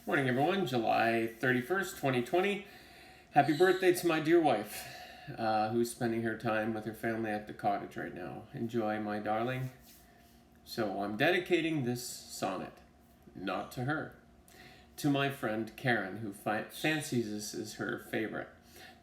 Morning, everyone. July 31st, 2020. Happy birthday to my dear wife, who's spending her time with her family at the cottage right now. Enjoy, my darling. So I'm dedicating this sonnet, not to her, to my friend Karen, who fancies this as her favorite.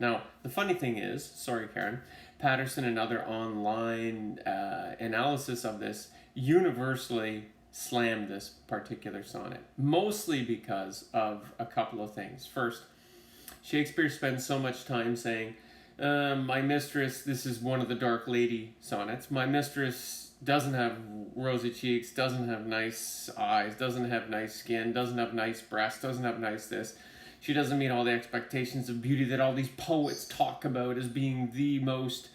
Now, the funny thing is, sorry Karen, Patterson and other online analysis of this universally slammed this particular sonnet, mostly because of a couple of things. First, Shakespeare spends so much time saying, my mistress, this is one of the Dark Lady sonnets, my mistress doesn't have rosy cheeks, doesn't have nice eyes, doesn't have nice skin, doesn't have nice breasts, doesn't have nice this. She doesn't meet all the expectations of beauty that all these poets talk about as being the most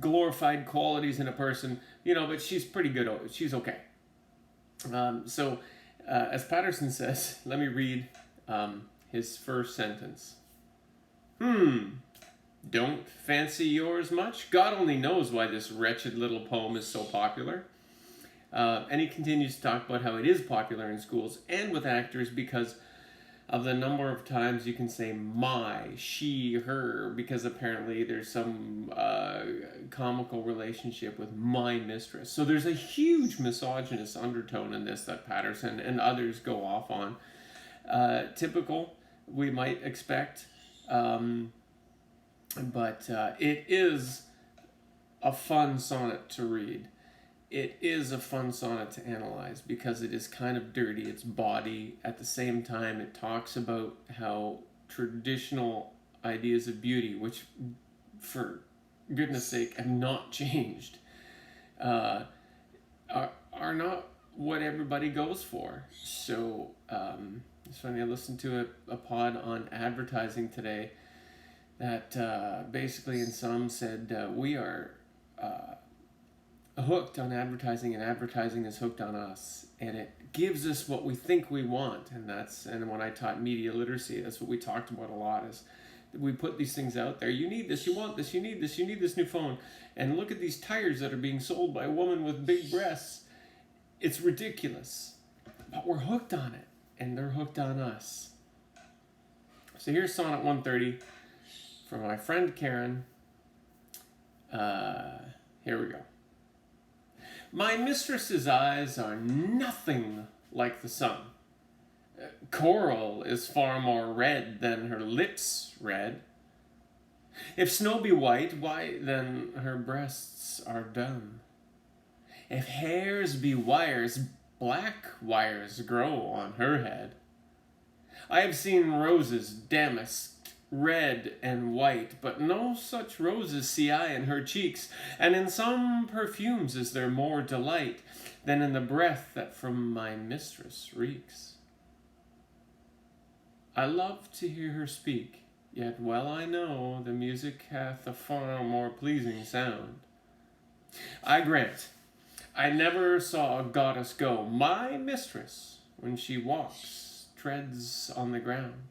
glorified qualities in a person, but she's pretty good. She's okay. As Patterson says, let me read his first sentence. Don't fancy yours much? God only knows why this wretched little poem is so popular. And he continues to talk about how it is popular in schools and with actors because of the number of times you can say my, she, her, because apparently there's some comical relationship with my mistress. So there's a huge misogynist undertone in this that Patterson and others go off on. Typical, we might expect, but it is a fun sonnet to read. It is a fun sonnet to analyze because it is kind of dirty. It's bawdy. At the same time, it talks about how traditional ideas of beauty, which, for goodness sake, have not changed, are not what everybody goes for. So it's funny, I listened to a pod on advertising today that basically in some said we are hooked on advertising and advertising is hooked on us, and it gives us what we think we want. And when I taught media literacy, that's what we talked about a lot, is we put these things out there. You need this, you want this, you need this, you need this new phone, and look at these tires that are being sold by a woman with big breasts. It's ridiculous, but we're hooked on it, and they're hooked on us. So here's Sonnet 130 from my friend Karen. Here we go. My mistress's eyes are nothing like the sun. Coral is far more red than her lips red. If snow be white, why then her breasts are dun. If hairs be wires, black wires grow on her head. I have seen roses damasked red and white, but no such roses see I in her cheeks, and in some perfumes is there more delight than in the breath that from my mistress reeks. I love to hear her speak, yet well I know the music hath a far more pleasing sound. I grant, I never saw a goddess go. My mistress, when she walks, treads on the ground.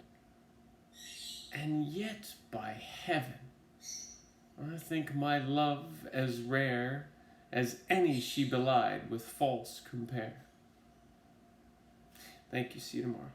And yet, by heaven, I think my love as rare as any she belied with false compare. Thank you. See you tomorrow.